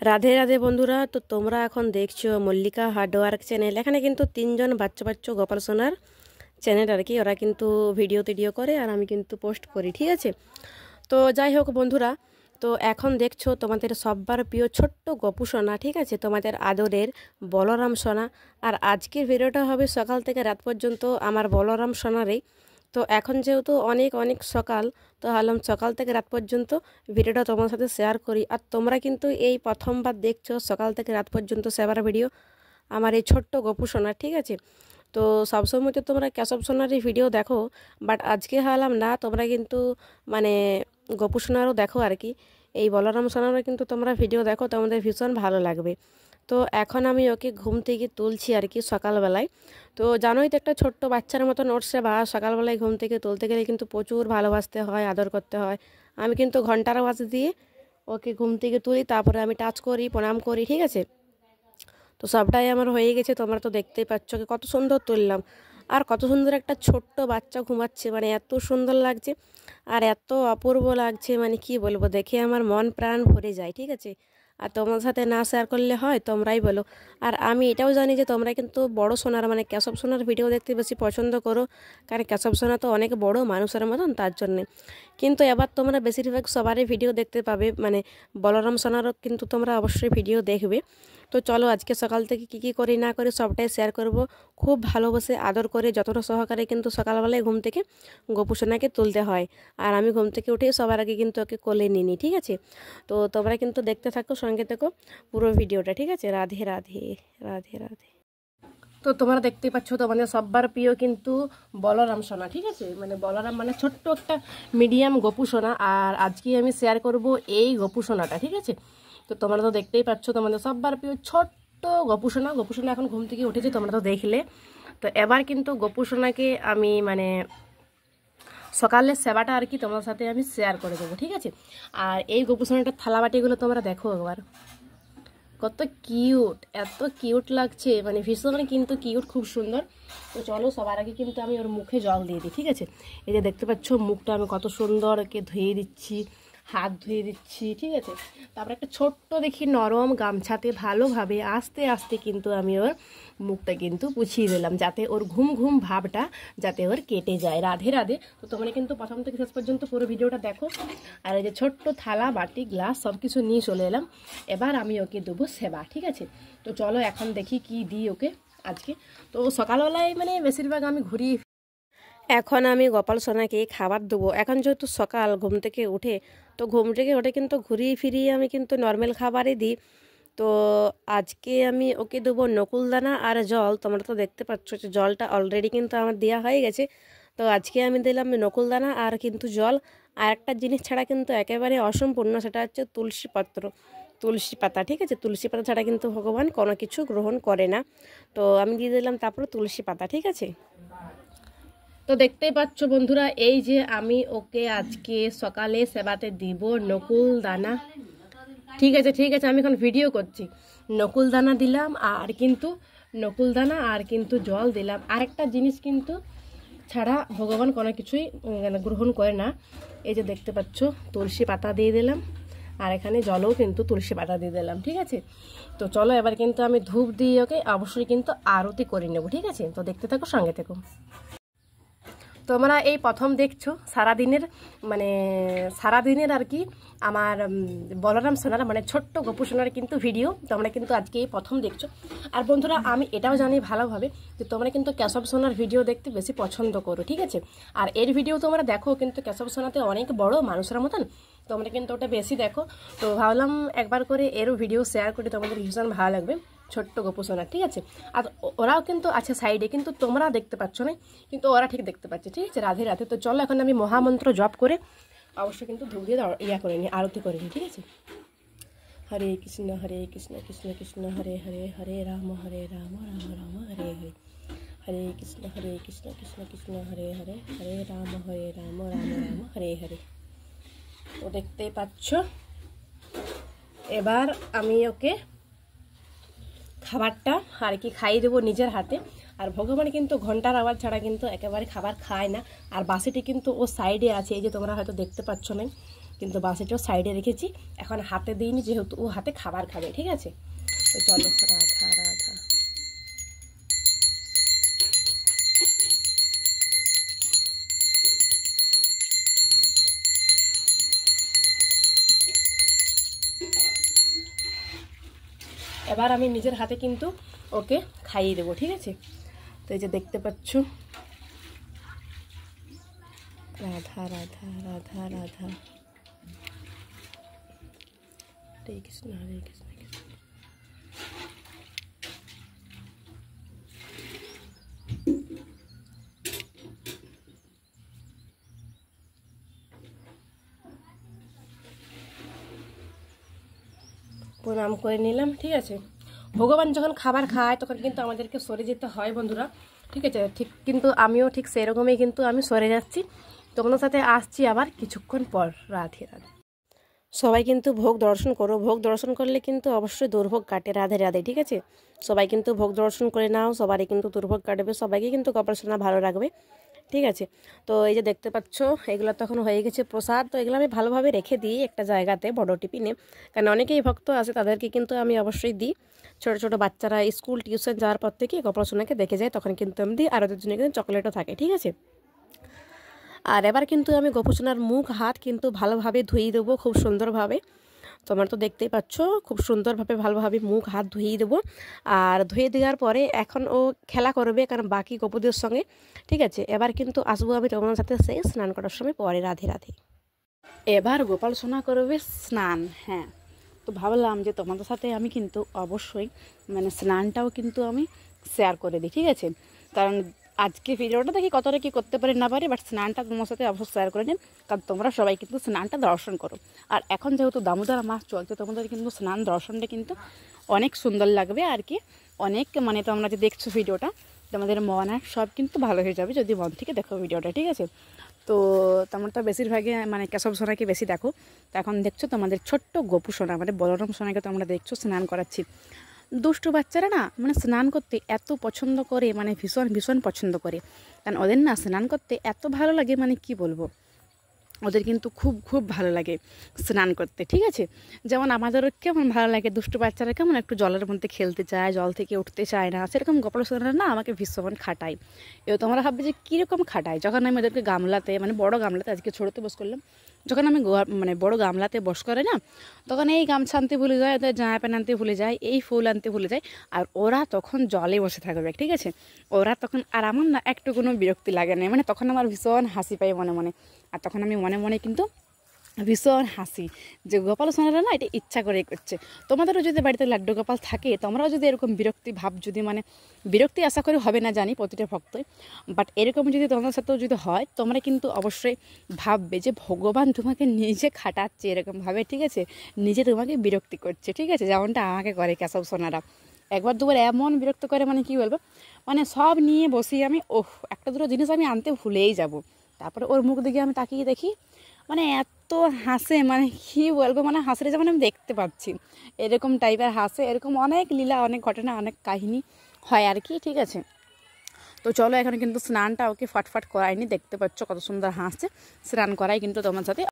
রাধে রাধে বন্ধুরা, তো তোমরা এখন দেখছো মল্লিকা হার্ডওয়ার্ক চ্যানেল। এখানে কিন্তু তিনজন বাচ্চা বাচ্চা গোপাল সোনার চ্যানেল আর কি। ওরা কিন্তু ভিডিও টিডিও করে আর আমি কিন্তু পোস্ট করি, ঠিক আছে। তো যাই হোক বন্ধুরা, তো এখন দেখছো তোমাদের সব্বার প্রিয় ছোট্ট গপু সোনা, ঠিক আছে, তোমাদের আদরের বলরাম সোনা। আর আজকের ভিডিওটা হবে সকাল থেকে রাত পর্যন্ত আমার বলরাম সোনারই। তো এখন যেহেতু অনেক অনেক সকাল, তো ভাবলাম সকাল থেকে রাত পর্যন্ত ভিডিওটা তোমার সাথে শেয়ার করি। আর তোমরা কিন্তু এই প্রথমবার দেখছো সকাল থেকে রাত পর্যন্ত সেবার ভিডিও আমার এই ছোট্ট গপু সোনা, ঠিক আছে। তো সবসময় তো তোমরা কেশব সোনারই ভিডিও দেখো, বাট আজকে ভাবলাম না, তোমরা কিন্তু মানে গপু সোনারও দেখো আর কি। এই বলরাম সোনারও কিন্তু তোমরা ভিডিও দেখো, তোমাদের ভীষণ ভালো লাগবে। তো এখন আমি ওকে ঘুম থেকে তুলছি আর কি সকালবেলায়। তো জানোই তো একটা ছোট্ট বাচ্চার মতন ওঠছে, বা সকালবেলায় ঘুম থেকে তুলতে গেলে কিন্তু প্রচুর ভালোবাসতে হয়, আদর করতে হয়। আমি কিন্তু ঘন্টার আওয়াজ দিয়ে ওকে ঘুম থেকে তুলি, তারপরে আমি টাচ করি, প্রণাম করি, ঠিক আছে। তো সবটাই আমার হয়ে গেছে, তোমরা তো দেখতেই পাচ্ছ কি কত সুন্দর তুললাম। আর কত সুন্দর একটা ছোট্ট বাচ্চা ঘুমাচ্ছে, মানে এত সুন্দর লাগছে আর এত অপূর্ব লাগছে, মানে কি বলবো, দেখে আমার মন প্রাণ ভরে যায়, ঠিক আছে। আর তোমার সাথে না শেয়ার করলে হয়, তোমরাই বলো। আর আমি এটাও জানি যে তোমরা কিন্তু বড় সোনার মানে কেশব সোনার ভিডিও দেখতে বেশি পছন্দ করো, কারণ কেশব সোনা তো অনেক বড় মানুষের মতন, তার জন্যে। কিন্তু এবার তোমরা বেশিরভাগ সবারই ভিডিও দেখতে পাবে, মানে বলরাম সোনারও কিন্তু তোমরা অবশ্যই ভিডিও দেখবে। তো চলো আজকে সকাল থেকে কী কী করি না করি সবটাই শেয়ার করব। খুব ভালোবাসে আদর করে যতটা সহকারে কিন্তু সকালবেলায় ঘুম থেকে গপু সোনাকে তুলতে হয়। আর আমি ঘুম থেকে উঠে সবার আগে কিন্তু ওকে কোলে নিই, ঠিক আছে। তো তোমরা কিন্তু দেখতে থাকো, সঙ্গে থেকো পুরো ভিডিওটা, ঠিক আছে। রাধে রাধে, রাধে রাধে। তো তোমরা দেখতেই পাচ্ছ তোমাদের সব্বার প্রিয় কিন্তু বলরাম সোনা, ঠিক আছে। মানে বলরাম মানে ছোট্ট একটা মিডিয়াম গপু সোনা। আর আজকে আমি শেয়ার করব এই গপু সোনাটা, ঠিক আছে। তো তোমরা তো দেখতেই পাচ্ছ তোমাদের সব্বার প্রিয় ছোট্ট গপু সোনা। গপু সোনা এখন ঘুম থেকে উঠেছে, তোমরা তো দেখলে। তো এবার কিন্তু গপু সোনাকে আমি মানে সকালের সেবাটা আর কি তোমার সাথে আমি শেয়ার করে দেবো, ঠিক আছে। আর এই গপু সোনাটার থালাবাটিগুলো তোমরা দেখো একবার, কত কিউট, এত কিউট লাগছে, মানে ভীষণ কিন্তু কিউট, খুব সুন্দর। তো চলো সবার আগে কিন্তু আমি ওর মুখে জল দিয়ে দিই, ঠিক আছে। এই যে দেখতে পাচ্ছ মুখটা আমি কত সুন্দর ওকে ধুয়ে দিচ্ছি, হাত ধুয়ে দিচ্ছি, ঠিক আছে। তারপরে একটা ছোট্ট দেখি নরম গামছাতে ভালোভাবে আস্তে আস্তে কিন্তু আমি ওর মুখটা কিন্তু পুছিয়ে দিলাম, যাতে ওর ঘুম ঘুম ভাবটা যাতে ওর কেটে যায়। রাধে রাধে। তো তোমরা কিন্তু প্রথম থেকে শেষ পর্যন্ত পুরো ভিডিওটা দেখো। আর এই যে ছোট্ট থালা বাটি গ্লাস সব কিছু নিয়ে চলে এলাম। এবার আমি ওকে দেবো সেবা, ঠিক আছে। তো চলো এখন দেখি কি দিই ওকে আজকে। তো সকালবেলায় মানে বেশিরভাগ আমি ঘুরি। এখন আমি গোপাল সোনাকে খাবার দেবো। এখন যেহেতু সকাল ঘুম থেকে উঠে, তো ঘুম থেকে উঠে কিন্তু ঘুরিয়ে ফিরিয়ে আমি কিন্তু নর্মাল খাবারই দিই। তো আজকে আমি ওকে দেবো নকুলদানা আর জল। তোমরা তো দেখতে পাচ্ছ যে জলটা অলরেডি কিন্তু আমার দেওয়া হয়ে গেছে। তো আজকে আমি দিলাম নকুলদানা আর কিন্তু জল। আর একটা জিনিস ছাড়া কিন্তু একেবারে অসম্পূর্ণ, সেটা হচ্ছে তুলসী পত্র, তুলসী পাতা, ঠিক আছে। তুলসী পাতা ছাড়া কিন্তু ভগবান কোনো কিছু গ্রহণ করে না। তো আমি দিয়ে দিলাম তারপরে তুলসী পাতা, ঠিক আছে। তো দেখতেই পাচ্ছ বন্ধুরা, এই যে আমি ওকে আজকে সকালে সেবাতে দিব নকুল দানা, ঠিক আছে, ঠিক আছে। আমি এখন ভিডিও করছি। নকুল দানা দিলাম আর কিন্তু নকুল দানা আর কিন্তু জল দিলাম। আরেকটা জিনিস কিন্তু ছাড়া ভগবান কোনো কিছুই গ্রহণ করে না। এই যে দেখতে পাচ্ছ তুলসী পাতা দিয়ে দিলাম, আর এখানে জলও কিন্তু তুলসী পাতা দিয়ে দিলাম, ঠিক আছে। তো চলো এবার কিন্তু আমি ধূপ দিয়ে ওকে অবশ্যই কিন্তু আরতি করে নেব, ঠিক আছে। তো দেখতে থাকো, সঙ্গে থেকো। তোমরা এই প্রথম দেখছো সারাদিনের মানে সারাদিনের আর কি আমার বলরাম সোনার মানে ছোট্ট গপু সোনার কিন্তু ভিডিও তোমরা কিন্তু আজকে এই প্রথম দেখছো। আর বন্ধুরা আমি এটাও জানি ভালোভাবে যে তোমরা কিন্তু কেশব সোনার ভিডিও দেখতে বেশি পছন্দ করো, ঠিক আছে। আর এর ভিডিও তোমরা দেখো কিন্তু কেশব সোনাতে অনেক বড় মানুষের মতন, তোমরা কিন্তু ওটা বেশি দেখো। তো ভাবলাম একবার করে এরও ভিডিও শেয়ার করে তোমাদের ভীষণ ভালো লাগবে, ছোট্ট গপু সোনা, ঠিক আছে। আর ওরাও কিন্তু আছে সাইডে, কিন্তু তোমরা দেখতে পাচ্ছ না, কিন্তু ওরা ঠিক দেখতে পাচ্ছে, ঠিক আছে। রাধে রাধে। তো চলো এখন আমি মহামন্ত্র জপ করে অবশ্যই কিন্তু ধূপ দিয়ে ইয়া করে নিই, আরতি করে নিই, ঠিক আছে। হরে কৃষ্ণ কৃষ্ণ কৃষ্ণ হরে হরে, হরে রাম রাম রাম হরে হরে, হরে কৃষ্ণ কৃষ্ণ কৃষ্ণ হরে হরে, হরে রাম রাম রাম হরে হরে। তো দেখতেই পাচ্ছ এবার আমি ওকে খাবারটা আর কি খাইয়ে দেবো নিজের হাতে। আর ভগবান কিন্তু ঘন্টার আওয়াজ ছাড়া কিন্তু একেবারে খাবার খায় না। আর বাসিটি কিন্তু ও সাইডে আছে, এই যে তোমরা হয়তো দেখতে পাচ্ছ না, কিন্তু বালতিটাও সাইডে রেখেছি, এখন হাতে দিইনি যেহেতু ও হাতে খাবার খাবে। ঠিক আছে, তো চলো রাধা রাধা। এবার আমি নিজের হাতে কিন্তু ওকে খাইয়ে দেবো। ঠিক আছে, তো এই যে দেখতে পাচ্ছ, রাধা রাধা রাধা রাধা, হরে কৃষ্ণ হরে কৃষ্ণ কৃষ্ণ। প্রণাম করে নিলাম। ঠিক আছে, ভগবান যখন খাবার খায় তখন কিন্তু আমাদেরকে সরে যেতে হয় বন্ধুরা। ঠিক আছে, ঠিক কিন্তু আমিও ঠিক সেরকমই কিন্তু আমি সরে যাচ্ছি। তোমাদের সাথে আসছি আবার কিছুক্ষণ পর। রাধে রাধে। সবাই কিন্তু ভোগ দর্শন করো, ভোগ দর্শন করলে কিন্তু অবশ্যই দুর্ভোগ কাটে। রাধে রাধে। ঠিক আছে, সবাই কিন্তু ভোগ দর্শন করে নাও, সবারই কিন্তু দুর্ভোগ কাটবে, সবাইকে কিন্তু গোপাল সোনা ভালো রাখবে। ঠিক আছে, তো এই যে দেখতে পাচ্ছ এগুলো তখন হয়ে গেছে প্রসাদ। তো এগুলো আমি ভালোভাবে রেখে দিই একটা জায়গাতে বড় টিফিনে, কারণ অনেকেই ভক্ত আছে তাদেরকে কিন্তু আমি অবশ্যই দিই। ছোটো ছোটো বাচ্চারা স্কুল টিউশন যাওয়ার পর থেকে গোপাল সোনাকে দেখে যায়, তখন কিন্তু আমি দিই। আর ওদের জন্য কিন্তু চকলেটও থাকে। ঠিক আছে, আর এবার কিন্তু আমি গোপাল সোনার মুখ হাত কিন্তু ভালোভাবে ধুয়ে দেবো খুব সুন্দরভাবে। তোমরা তো দেখতেই পাচ্ছ, খুব সুন্দরভাবে ভালোভাবে মুখ হাত ধুয়ে দেবো। আর ধুয়ে দেওয়ার পরে এখন ও খেলা করবে, কারণ বাকি গোপুদের সঙ্গে। ঠিক আছে, এবার কিন্তু আসবো আমি তোমার সাথে সেই স্নান করার সময় পরে। রাধে রাধে। এবার গোপাল সোনা করবে স্নান। হ্যাঁ, তো ভাবলাম যে তোমাদের সাথে আমি কিন্তু অবশ্যই মানে স্নানটাও কিন্তু আমি শেয়ার করে দিই। ঠিক আছে, কারণ আজকে ভিডিওটা দেখি কতটা কী করতে পারি না পারি, বাট স্নানটা তোমার সাথে অবশ্যই শেয়ার করে নিন, কারণ তোমরা সবাই কিন্তু স্নানটা দর্শন করো। আর এখন যেহেতু দামোদর মাস চলছে, তোমাদের কিন্তু স্নান দর্শনটা কিন্তু অনেক সুন্দর লাগবে আর কি। অনেক মানে তোমরা যে দেখছো ভিডিওটা, তোমাদের মন আর সব কিন্তু ভালো হয়ে যাবে যদি মন থেকে দেখো ভিডিওটা। ঠিক আছে, তো তোমরা তো বেশিরভাগে মানে কেশব সোনাকে বেশি দেখো। তো এখন দেখছো তোমাদের ছোট্ট গোপু সোনা মানে বলরাম সোনাকে তোমরা দেখছো স্নান করাচ্ছি। দুষ্টু বাচ্চারা না মানে স্নান করতে এত পছন্দ করে, মানে ভীষণ ভীষণ পছন্দ করে, কারণ ওদের না স্নান করতে এত ভালো লাগে, মানে কি বলবো, ওদের কিন্তু খুব খুব ভালো লাগে স্নান করতে। ঠিক আছে, যেমন আমাদেরও কেমন ভালো লাগে, দুষ্টু বাচ্চারা কেমন একটু জলের মধ্যে খেলতে চায়, জল থেকে উঠতে চায় না, সেরকম গোপাল সোনারা না আমাকে ভীষণ খাটায়। এবার তোমরা ভাববে যে কীরকম খাটায়, যখন আমি ওদেরকে গামলাতে মানে বড় গামলাতে, আজকে ছোটোতে বস করলাম, যখন আমি মানে বড় গামলাতে বস করে না, তখন এই গামছা আনতে ভুলে যায়, ওদের জামা প্যান্ট আনতে ভুলে যায়, এই ফুল আনতে ভুলে যায়, আর ওরা তখন জলে বসে থাকবে। ঠিক আছে, ওরা তখন, আর আমার না একটু কোনো বিরক্তি লাগে না, মানে তখন আমার ভীষণ হাসি পাই মনে মনে। আর তখন আমি মনে মনে কিন্তু ভীষণ হাসি যে গোপাল সোনারা না এটা ইচ্ছা করেই করছে। তোমাদেরও যদি বাড়িতে লাড্ডু গোপাল থাকে, তোমরাও যদি এরকম বিরক্তি ভাব, যদি মানে বিরক্তি আশা করি হবে না জানি প্রতিটা ভক্তই, বাট এরকম যদি তোমাদের সাথেও যদি হয়, তোমরা কিন্তু অবশ্যই ভাববে যে ভগবান তোমাকে নিজে খাটাচ্ছে এরকমভাবে। ঠিক আছে, নিজে তোমাকে বিরক্তি করছে। ঠিক আছে, যেমনটা আমাকে করে কেশব সোনারা। একবার দুবার এমন বিরক্ত করে, মানে কি বলবো, মানে সব নিয়ে বসি আমি, একটা দুটো জিনিস আমি আনতে ভুলেই যাব, তারপরে ওর মুখ দিকে আমি তাকিয়ে দেখি, মানে এত হাসে, মানে কী বলবো, মানে হাসলে যেমন আমি দেখতে পাচ্ছি এরকম টাইপের হাসে। এরকম অনেক লীলা, অনেক ঘটনা, অনেক কাহিনী হয় আর কি। ঠিক আছে, তো চলো এখন কিন্তু স্নানটা ওকে ফটফট করাইনি, দেখতে পাচ্ছ কত সুন্দর হাসছে, স্নান করাই কিন্তু তোমার সাথে